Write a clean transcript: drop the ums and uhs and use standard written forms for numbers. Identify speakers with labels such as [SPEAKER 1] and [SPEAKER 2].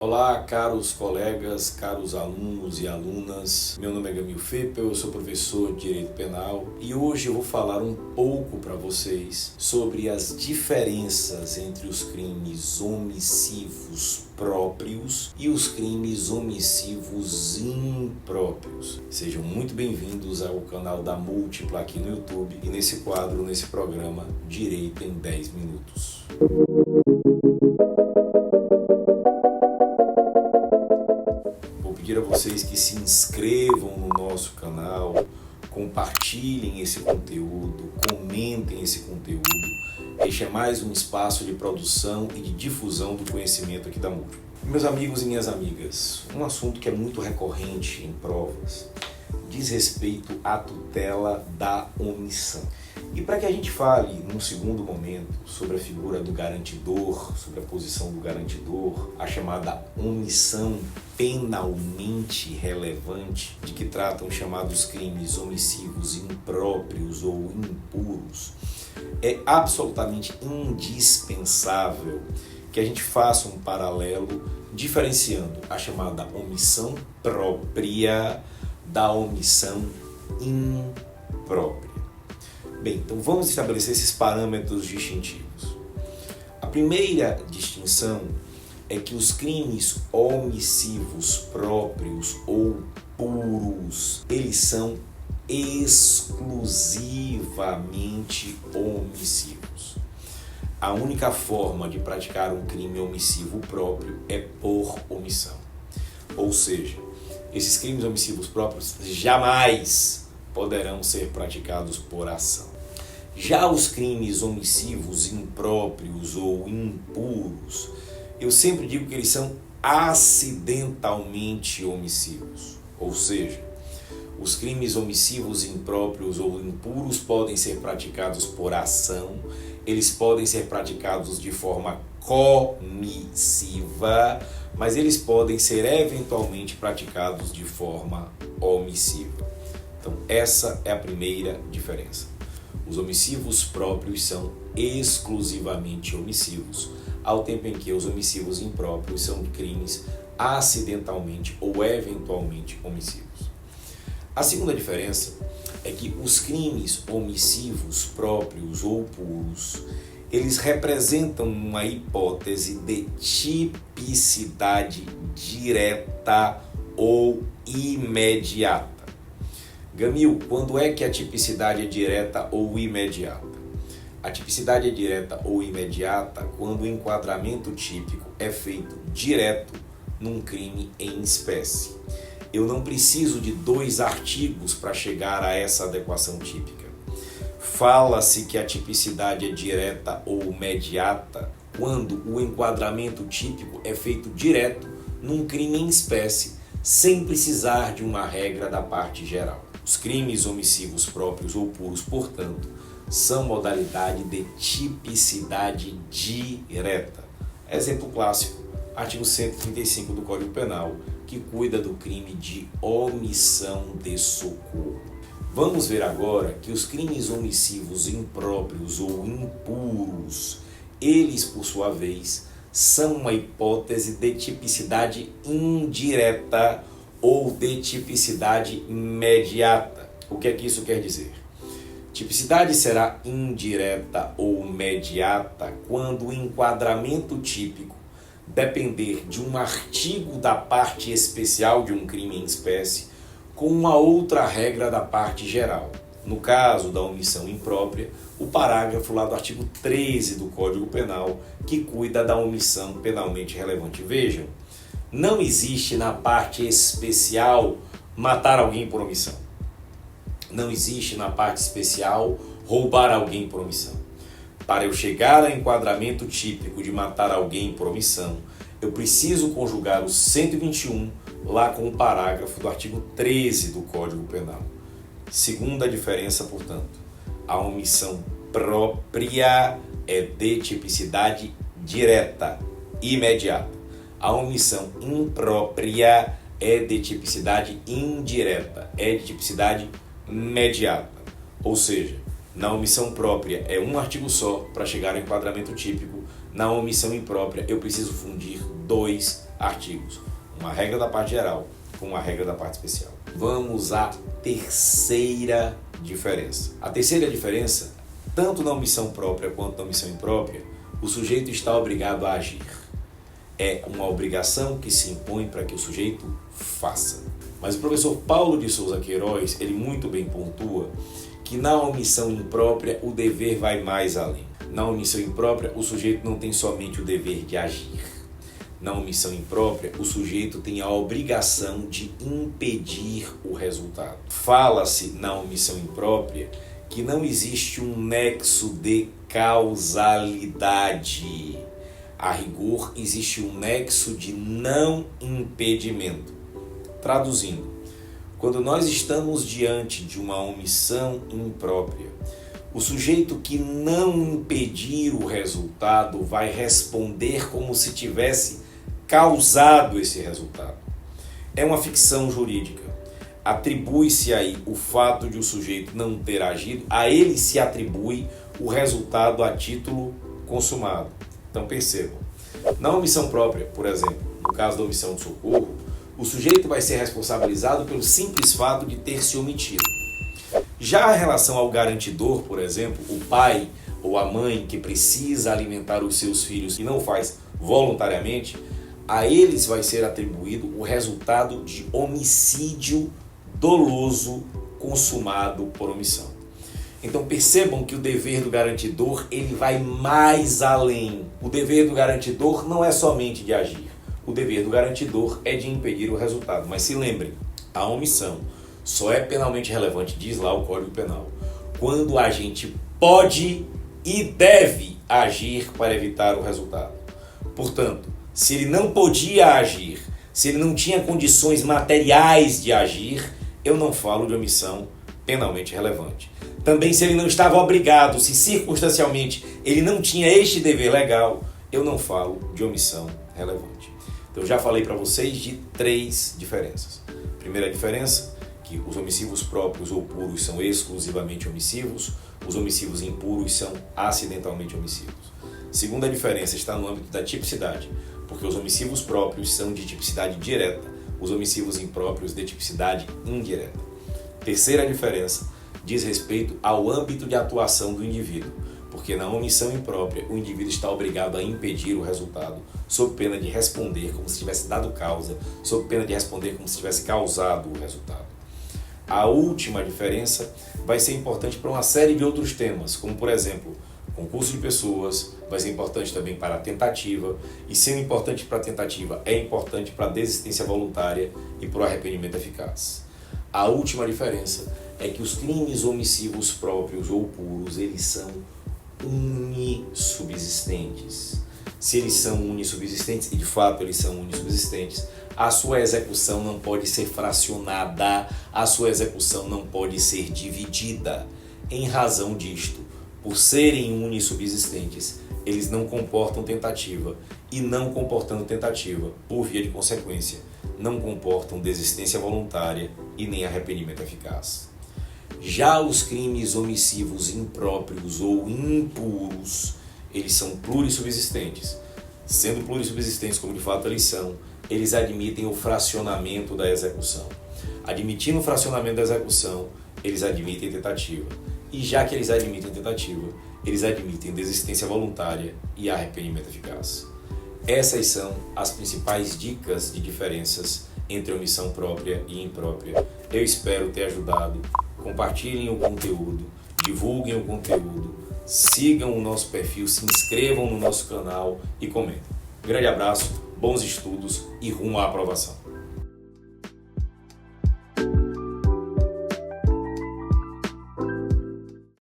[SPEAKER 1] Olá, caros colegas, caros alunos e alunas. Meu nome é Gamil Feppel, eu sou professor de Direito Penal e hoje eu vou falar um pouco para vocês sobre as diferenças entre os crimes omissivos próprios e os crimes omissivos impróprios. Sejam muito bem-vindos ao canal da Múltipla aqui no YouTube e nesse quadro, nesse programa Direito em 10 Minutos. Pedir a vocês que se inscrevam no nosso canal, compartilhem esse conteúdo, comentem esse conteúdo. Este é mais um espaço de produção e de difusão do conhecimento aqui da Múltipla. Meus amigos e minhas amigas, um assunto que é muito recorrente em provas diz respeito à tutela da omissão. E para que a gente fale, num segundo momento, sobre a figura do garantidor, sobre a posição do garantidor, a chamada omissão penalmente relevante, de que tratam os chamados crimes omissivos impróprios ou impuros, é absolutamente indispensável que a gente faça um paralelo diferenciando a chamada omissão própria da omissão imprópria. Bem, então vamos estabelecer esses parâmetros distintivos. A primeira distinção é que os crimes omissivos próprios ou puros, eles são exclusivamente omissivos. A única forma de praticar um crime omissivo próprio é por omissão. Ou seja, esses crimes omissivos próprios jamais poderão ser praticados por ação. Já os crimes omissivos impróprios ou impuros, eu sempre digo que eles são acidentalmente omissivos. Ou seja, os crimes omissivos impróprios ou impuros podem ser praticados por ação, eles podem ser praticados de forma comissiva, mas eles podem ser eventualmente praticados de forma omissiva. Então, essa é a primeira diferença. Os omissivos próprios são exclusivamente omissivos, ao tempo em que os omissivos impróprios são crimes acidentalmente ou eventualmente omissivos. A segunda diferença é que os crimes omissivos próprios ou puros, eles representam uma hipótese de tipicidade direta ou imediata. Gamil, quando é que a tipicidade é direta ou imediata? A tipicidade é direta ou imediata quando o enquadramento típico é feito direto num crime em espécie. Eu não preciso de 2 artigos para chegar a essa adequação típica. Fala-se que a tipicidade é direta ou imediata quando o enquadramento típico é feito direto num crime em espécie, sem precisar de uma regra da parte geral. Os crimes omissivos próprios ou puros, portanto, são modalidade de tipicidade direta. Exemplo clássico, artigo 135 do Código Penal, que cuida do crime de omissão de socorro. Vamos ver agora que os crimes omissivos impróprios ou impuros, eles, por sua vez, são uma hipótese de tipicidade indireta ou de tipicidade imediata. O que é que isso quer dizer? Tipicidade será indireta ou imediata quando o enquadramento típico depender de um artigo da parte especial de um crime em espécie com uma outra regra da parte geral. No caso da omissão imprópria, o parágrafo lá do artigo 13 do Código Penal, que cuida da omissão penalmente relevante. Vejam, não existe na parte especial matar alguém por omissão. Não existe na parte especial roubar alguém por omissão. Para eu chegar ao enquadramento típico de matar alguém por omissão, eu preciso conjugar o 121 lá com o parágrafo do artigo 13 do Código Penal. Segunda diferença, portanto, a omissão própria é de tipicidade direta, imediata. A omissão imprópria é de tipicidade indireta, é de tipicidade imediata. Ou seja, na omissão própria é um artigo só para chegar ao enquadramento típico, na omissão imprópria eu preciso fundir 2 artigos. Uma regra da parte geral com uma regra da parte especial. Vamos à terceira diferença. A terceira diferença, tanto na omissão própria quanto na omissão imprópria, o sujeito está obrigado a agir. É uma obrigação que se impõe para que o sujeito faça. Mas o professor Paulo de Souza Queiroz, ele muito bem pontua que na omissão imprópria o dever vai mais além. Na omissão imprópria o sujeito não tem somente o dever de agir. Na omissão imprópria o sujeito tem a obrigação de impedir o resultado. Fala-se na omissão imprópria que não existe um nexo de causalidade. A rigor, existe um nexo de não impedimento. Traduzindo, quando nós estamos diante de uma omissão imprópria, o sujeito que não impedir o resultado vai responder como se tivesse causado esse resultado. É uma ficção jurídica. Atribui-se aí o fato de o sujeito não ter agido, a ele se atribui o resultado a título consumado. Então percebam, na omissão própria, por exemplo, no caso da omissão de socorro, o sujeito vai ser responsabilizado pelo simples fato de ter se omitido. Já em relação ao garantidor, por exemplo, o pai ou a mãe que precisa alimentar os seus filhos e não faz voluntariamente, a eles vai ser atribuído o resultado de homicídio doloso consumado por omissão. Então percebam que o dever do garantidor ele vai mais além. O dever do garantidor não é somente de agir. O dever do garantidor é de impedir o resultado. Mas se lembrem, a omissão só é penalmente relevante, diz lá o Código Penal, quando o agente pode e deve agir para evitar o resultado. Portanto, se ele não podia agir, se ele não tinha condições materiais de agir, eu não falo de omissão penalmente relevante. Também se ele não estava obrigado, se circunstancialmente ele não tinha este dever legal, eu não falo de omissão relevante. Então já falei para vocês de 3 diferenças. Primeira diferença, que os omissivos próprios ou puros são exclusivamente omissivos, os omissivos impuros são acidentalmente omissivos. Segunda diferença está no âmbito da tipicidade, porque os omissivos próprios são de tipicidade direta, os omissivos impróprios de tipicidade indireta. Terceira diferença diz respeito ao âmbito de atuação do indivíduo, porque na omissão imprópria o indivíduo está obrigado a impedir o resultado, sob pena de responder como se tivesse dado causa, sob pena de responder como se tivesse causado o resultado. A última diferença vai ser importante para uma série de outros temas, como por exemplo, concurso de pessoas, vai ser importante também para a tentativa, e sendo importante para a tentativa, é importante para a desistência voluntária e para o arrependimento eficaz. A última diferença é que os crimes omissivos próprios ou puros, eles são unissubsistentes. Se eles são unissubsistentes, e de fato eles são unissubsistentes, a sua execução não pode ser fracionada, a sua execução não pode ser dividida. Em razão disto, por serem unissubsistentes, eles não comportam tentativa, e não comportando tentativa, por via de consequência, não comportam desistência voluntária e nem arrependimento eficaz. Já os crimes omissivos impróprios ou impuros, eles são plurissubsistentes. Sendo plurissubsistentes como de fato eles são, eles admitem o fracionamento da execução. Admitindo o fracionamento da execução, eles admitem tentativa. E já que eles admitem tentativa, eles admitem desistência voluntária e arrependimento eficaz. Essas são as principais dicas de diferenças entre omissão própria e imprópria. Eu espero ter ajudado. Compartilhem o conteúdo, divulguem o conteúdo, sigam o nosso perfil, se inscrevam no nosso canal e comentem. Grande abraço, bons estudos e rumo à aprovação.